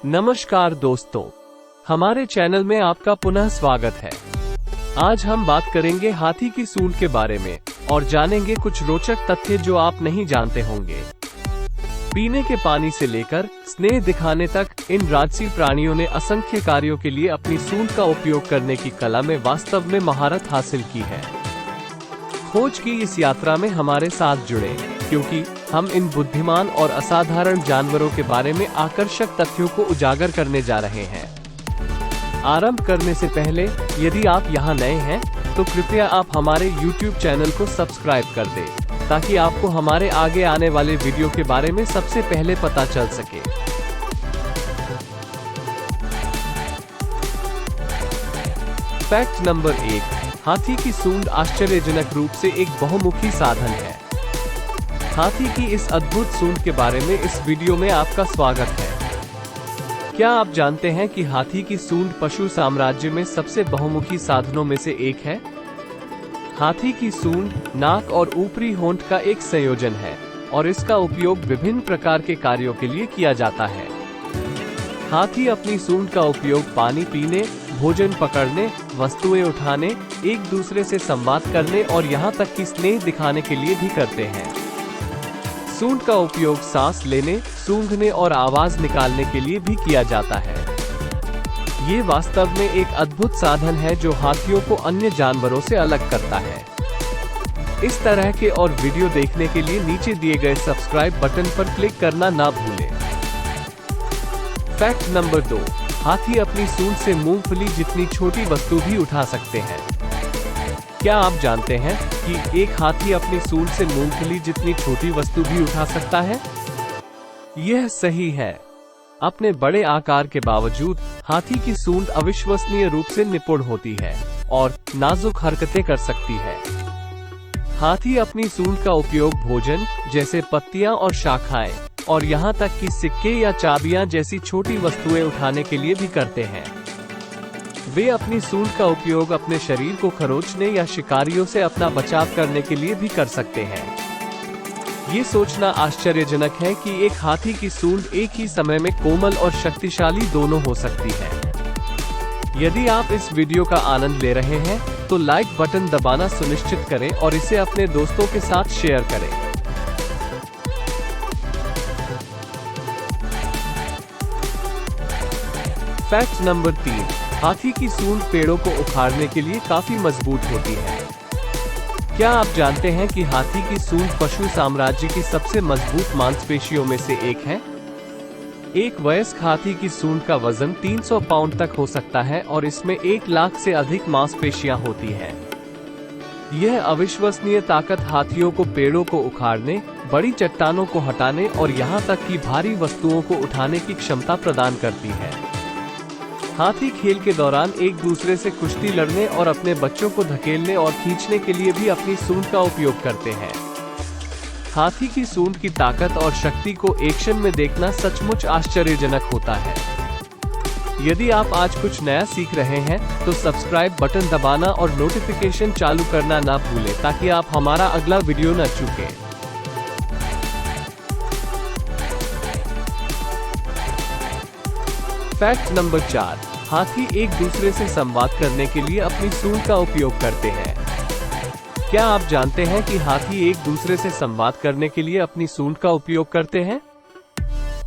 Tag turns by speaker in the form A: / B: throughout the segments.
A: नमस्कार दोस्तों, हमारे चैनल में आपका पुनः स्वागत है। आज हम बात करेंगे हाथी की सूंड के बारे में और जानेंगे कुछ रोचक तथ्य जो आप नहीं जानते होंगे। पीने के पानी से लेकर स्नेह दिखाने तक इन राजसी प्राणियों ने असंख्य कार्यों के लिए अपनी सूंड का उपयोग करने की कला में वास्तव में महारत हासिल की है। खोज की इस यात्रा में हमारे साथ जुड़े, क्योंकि हम इन बुद्धिमान और असाधारण जानवरों के बारे में आकर्षक तथ्यों को उजागर करने जा रहे हैं। आरंभ करने से पहले यदि आप यहाँ नए हैं तो कृपया आप हमारे YouTube चैनल को सब्सक्राइब कर दें, ताकि आपको हमारे आगे आने वाले वीडियो के बारे में सबसे पहले पता चल सके। फैक्ट नंबर 1, हाथी की सूंड आश्चर्यजनक रूप से एक बहुमुखी साधन है। हाथी की इस अद्भुत सूंड के बारे में इस वीडियो में आपका स्वागत है। क्या आप जानते हैं कि हाथी की सूंड पशु साम्राज्य में सबसे बहुमुखी साधनों में से एक है? हाथी की सूंड नाक और ऊपरी होंठ का एक संयोजन है और इसका उपयोग विभिन्न प्रकार के कार्यों के लिए किया जाता है। हाथी अपनी सूंड का उपयोग पानी पीने, भोजन पकड़ने, वस्तुएं उठाने, एक दूसरे से संवाद करने और यहाँ तक कि स्नेह दिखाने के लिए भी करते हैं। सूंड का उपयोग सांस लेने, सूंघने और आवाज निकालने के लिए भी किया जाता है। ये वास्तव में एक अद्भुत साधन है जो हाथियों को अन्य जानवरों से अलग करता है। इस तरह के और वीडियो देखने के लिए नीचे दिए गए सब्सक्राइब बटन पर क्लिक करना ना भूलें। फैक्ट नंबर 2, हाथी अपनी सूंड से मूंगफली जितनी छोटी वस्तु भी उठा सकते हैं। क्या आप जानते हैं कि एक हाथी अपनी सूंड से मूंगफली जितनी छोटी वस्तु भी उठा सकता है? यह सही है। अपने बड़े आकार के बावजूद हाथी की सूंड अविश्वसनीय रूप से निपुण होती है और नाजुक हरकतें कर सकती है। हाथी अपनी सूंड का उपयोग भोजन जैसे पत्तियां और शाखाएं और यहाँ तक कि सिक्के या चाबियां जैसी छोटी वस्तुएं उठाने के लिए भी करते हैं। वे अपनी सूंड का उपयोग अपने शरीर को खरोंचने या शिकारियों से अपना बचाव करने के लिए भी कर सकते हैं। ये सोचना आश्चर्यजनक है कि एक हाथी की सूंड एक ही समय में कोमल और शक्तिशाली दोनों हो सकती है। यदि आप इस वीडियो का आनंद ले रहे हैं तो लाइक बटन दबाना सुनिश्चित करें और इसे अपने दोस्तों के साथ शेयर करें। फैक्ट नंबर 3, हाथी की सूंड पेड़ों को उखाड़ने के लिए काफी मजबूत होती है। क्या आप जानते हैं कि हाथी की सूंड पशु साम्राज्य की सबसे मजबूत मांसपेशियों में से एक है? एक वयस्क हाथी की सूंड का वजन 300 पाउंड तक हो सकता है और इसमें 1 लाख से अधिक मांसपेशियां होती हैं। यह अविश्वसनीय ताकत हाथियों को पेड़ों को उखाड़ने, बड़ी चट्टानों को हटाने और यहाँ तक कि भारी वस्तुओं को उठाने की क्षमता प्रदान करती है। हाथी खेल के दौरान एक दूसरे से कुश्ती लड़ने और अपने बच्चों को धकेलने और खींचने के लिए भी अपनी सूंड का उपयोग करते हैं। हाथी की सूंड की ताकत और शक्ति को एक्शन में देखना सचमुच आश्चर्यजनक होता है। यदि आप आज कुछ नया सीख रहे हैं तो सब्सक्राइब बटन दबाना और नोटिफिकेशन चालू करना ना भूलें, ताकि आप हमारा अगला वीडियो न चूकें। फैक्ट नंबर 4, हाथी एक दूसरे से संवाद करने के लिए अपनी सूंड का उपयोग करते हैं। क्या आप जानते हैं कि हाथी एक दूसरे से संवाद करने के लिए अपनी सूंड का उपयोग करते हैं?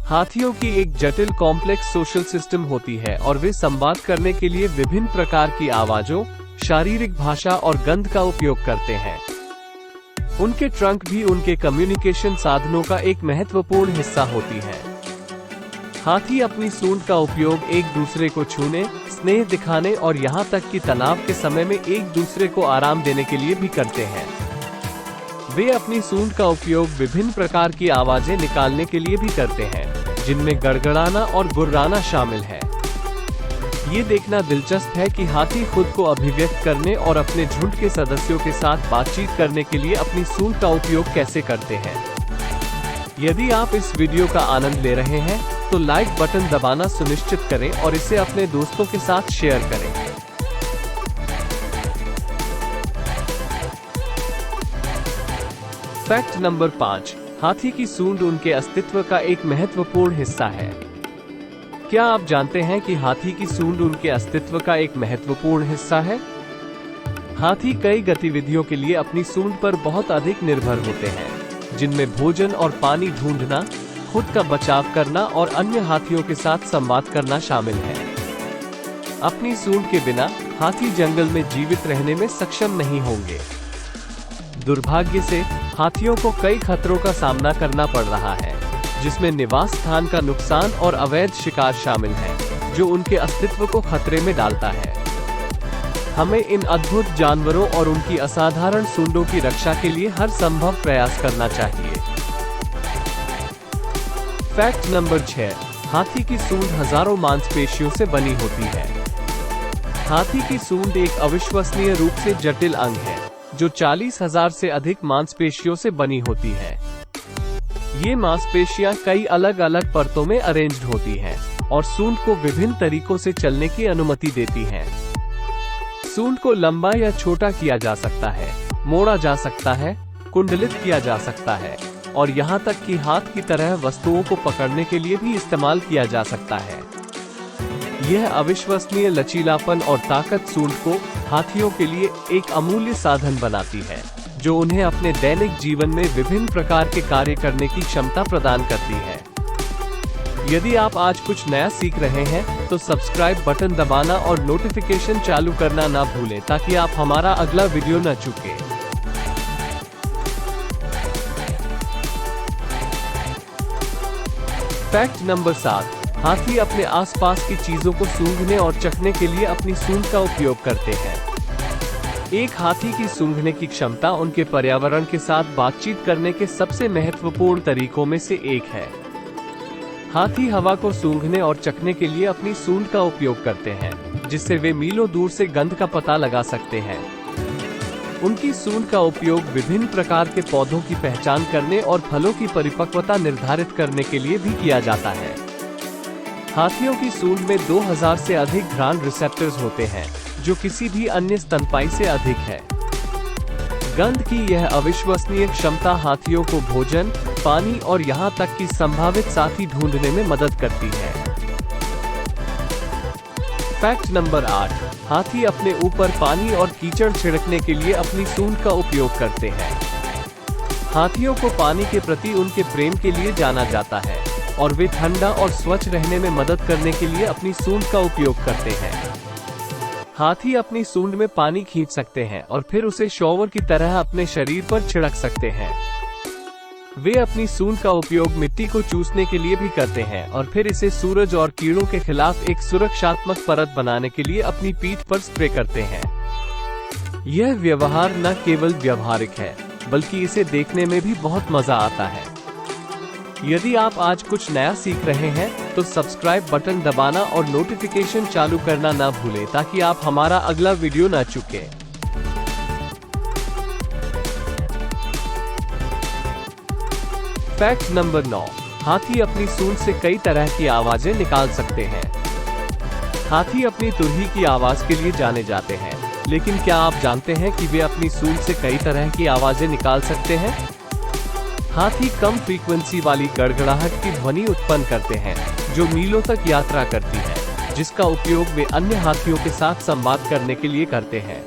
A: हाथियों की एक जटिल कॉम्प्लेक्स सोशल सिस्टम होती है और वे संवाद करने के लिए विभिन्न प्रकार की आवाजों, शारीरिक भाषा और गंध का उपयोग करते हैं। उनके ट्रंक भी उनके कम्युनिकेशन साधनों का एक महत्वपूर्ण हिस्सा होती है। हाथी अपनी सूंड का उपयोग एक दूसरे को छूने, स्नेह दिखाने और यहाँ तक कि तनाव के समय में एक दूसरे को आराम देने के लिए भी करते हैं। वे अपनी सूंड का उपयोग विभिन्न प्रकार की आवाजें निकालने के लिए भी करते हैं, जिनमें गड़गड़ाना और गुर्राना शामिल है। ये देखना दिलचस्प है कि हाथी खुद को अभिव्यक्त करने और अपने झुंड के सदस्यों के साथ बातचीत करने के लिए अपनी सूंड का उपयोग कैसे करते हैं। यदि आप इस वीडियो का आनंद ले रहे हैं तो लाइक बटन दबाना सुनिश्चित करें और इसे अपने दोस्तों के साथ शेयर करें। फैक्ट नंबर 5, हाथी की सूंड उनके अस्तित्व का एक महत्वपूर्ण हिस्सा है। क्या आप जानते हैं कि हाथी की सूंड उनके अस्तित्व का एक महत्वपूर्ण हिस्सा है? हाथी कई गतिविधियों के लिए अपनी सूंड पर बहुत अधिक निर्भर होते हैं, जिनमें भोजन और पानी ढूंढना, खुद का बचाव करना और अन्य हाथियों के साथ संवाद करना शामिल है। अपनी सूंड के बिना हाथी जंगल में जीवित रहने में सक्षम नहीं होंगे। दुर्भाग्य से हाथियों को कई खतरों का सामना करना पड़ रहा है, जिसमें निवास स्थान का नुकसान और अवैध शिकार शामिल है, जो उनके अस्तित्व को खतरे में डालता है। हमें इन अद्भुत जानवरों और उनकी असाधारण सूंडों की रक्षा के लिए हर संभव प्रयास करना चाहिए। फैक्ट नंबर 6, हाथी की सूंड हजारों मांसपेशियों से बनी होती है। हाथी की सूंड एक अविश्वसनीय रूप से जटिल अंग है, जो 40,000 से अधिक मांसपेशियों से बनी होती है। ये मांसपेशियां कई अलग अलग परतों में अरेंज्ड होती हैं और सूंड को विभिन्न तरीकों से चलने की अनुमति देती हैं। सूंड को लंबा या छोटा किया जा सकता है, मोड़ा जा सकता है, कुंडलित किया जा सकता है और यहाँ तक कि हाथ की तरह वस्तुओं को पकड़ने के लिए भी इस्तेमाल किया जा सकता है। यह अविश्वसनीय लचीलापन और ताकत सूंड को हाथियों के लिए एक अमूल्य साधन बनाती है, जो उन्हें अपने दैनिक जीवन में विभिन्न प्रकार के कार्य करने की क्षमता प्रदान करती है। यदि आप आज कुछ नया सीख रहे हैं, तो सब्सक्राइब बटन दबाना और नोटिफिकेशन चालू करना ना भूलें, ताकि आप हमारा अगला वीडियो न चूकें। फैक्ट नंबर 7, हाथी अपने आसपास की चीजों को सूंघने और चखने के लिए अपनी सूंड का उपयोग करते हैं। एक हाथी की सूंघने की क्षमता उनके पर्यावरण के साथ बातचीत करने के सबसे महत्वपूर्ण तरीकों में से एक है। हाथी हवा को सूंघने और चखने के लिए अपनी सूंड का उपयोग करते हैं, जिससे वे मीलों दूर से गंध का पता लगा सकते हैं। उनकी सूंड का उपयोग विभिन्न प्रकार के पौधों की पहचान करने और फलों की परिपक्वता निर्धारित करने के लिए भी किया जाता है। हाथियों की सूंड में 2000 से अधिक घ्राण रिसेप्टर्स होते हैं, जो किसी भी अन्य स्तनपायी से अधिक है। गंध की यह अविश्वसनीय क्षमता हाथियों को भोजन, पानी और यहाँ तक कि संभावित साथी ढूंढने में मदद करती है। फैक्ट नंबर 8, हाथी अपने ऊपर पानी और कीचड़ छिड़कने के लिए अपनी सूंड का उपयोग करते हैं। हाथियों को पानी के प्रति उनके प्रेम के लिए जाना जाता है और वे ठंडा और स्वच्छ रहने में मदद करने के लिए अपनी सूंड का उपयोग करते हैं। हाथी अपनी सूंड में पानी खींच सकते हैं और फिर उसे शॉवर की तरह अपने शरीर पर छिड़क सकते हैं। वे अपनी सूंड का उपयोग मिट्टी को चूसने के लिए भी करते हैं और फिर इसे सूरज और कीड़ों के खिलाफ एक सुरक्षात्मक परत बनाने के लिए अपनी पीठ पर स्प्रे करते हैं। यह व्यवहार न केवल व्यावहारिक है, बल्कि इसे देखने में भी बहुत मजा आता है। यदि आप आज कुछ नया सीख रहे हैं, तो सब्सक्राइब बटन दबाना और नोटिफिकेशन चालू करना ना भूलें, ताकि आप हमारा अगला वीडियो ना चूकें। फैक्ट नंबर 9, हाथी अपनी सूंड से कई तरह की आवाजें निकाल सकते हैं। हाथी अपनी तुरही की आवाज के लिए जाने जाते हैं, लेकिन क्या आप जानते हैं कि वे अपनी सूंड से कई तरह की आवाजें निकाल सकते हैं? हाथी कम फ्रीक्वेंसी वाली गड़गड़ाहट की ध्वनि उत्पन्न करते हैं, जो मीलों तक यात्रा करती है, जिसका उपयोग वे अन्य हाथियों के साथ संवाद करने के लिए करते हैं।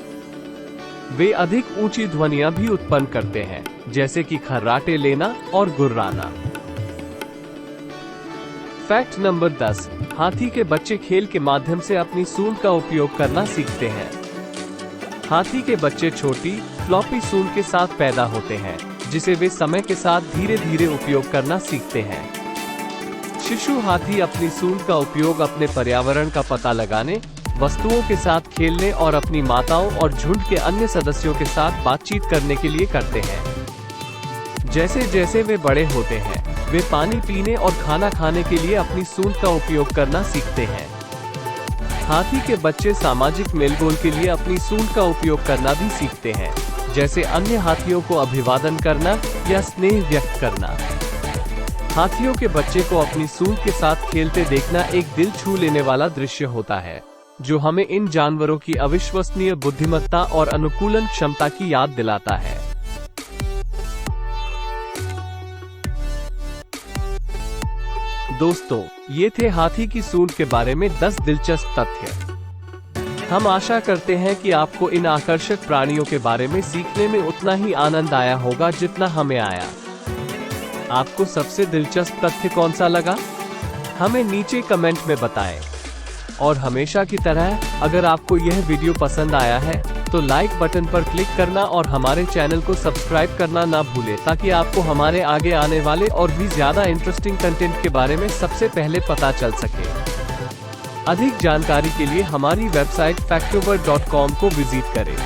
A: वे अधिक ऊंची ध्वनियां भी उत्पन्न करते हैं, जैसे कि खर्राटे लेना और गुर्राना। फैक्ट नंबर 10, हाथी के बच्चे खेल के माध्यम से अपनी सूंड का उपयोग करना सीखते हैं। हाथी के बच्चे छोटी, फ्लॉपी सूंड के साथ पैदा होते हैं, जिसे वे समय के साथ धीरे धीरे उपयोग करना सीखते हैं। शिशु हाथी अपनी सूंड का उपयोग अपने पर्यावरण का पता लगाने, वस्तुओं के साथ खेलने और अपनी माताओं और झुंड के अन्य सदस्यों के साथ बातचीत करने के लिए करते हैं। जैसे जैसे वे बड़े होते हैं, वे पानी पीने और खाना खाने के लिए अपनी सूंड का उपयोग करना सीखते हैं। हाथी के बच्चे सामाजिक मेलजोल के लिए अपनी सूंड का उपयोग करना भी सीखते हैं, जैसे अन्य हाथियों को अभिवादन करना या स्नेह व्यक्त करना। हाथियों के बच्चे को अपनी सूंड के साथ खेलते देखना एक दिल छू लेने वाला दृश्य होता है, जो हमें इन जानवरों की अविश्वसनीय बुद्धिमत्ता और अनुकूलन क्षमता की याद दिलाता है। दोस्तों, ये थे हाथी की सूंड के बारे में 10 दिलचस्प तथ्य। हम आशा करते हैं कि आपको इन आकर्षक प्राणियों के बारे में सीखने में उतना ही आनंद आया होगा जितना हमें आया। आपको सबसे दिलचस्प तथ्य कौन सा लगा? हमें नीचे कमेंट में बताएं। और हमेशा की तरह, अगर आपको यह वीडियो पसंद आया है तो लाइक बटन पर क्लिक करना और हमारे चैनल को सब्सक्राइब करना ना भूलें, ताकि आपको हमारे आगे आने वाले और भी ज्यादा इंटरेस्टिंग कंटेंट के बारे में सबसे पहले पता चल सके। अधिक जानकारी के लिए हमारी वेबसाइट factover.com को विजिट करें।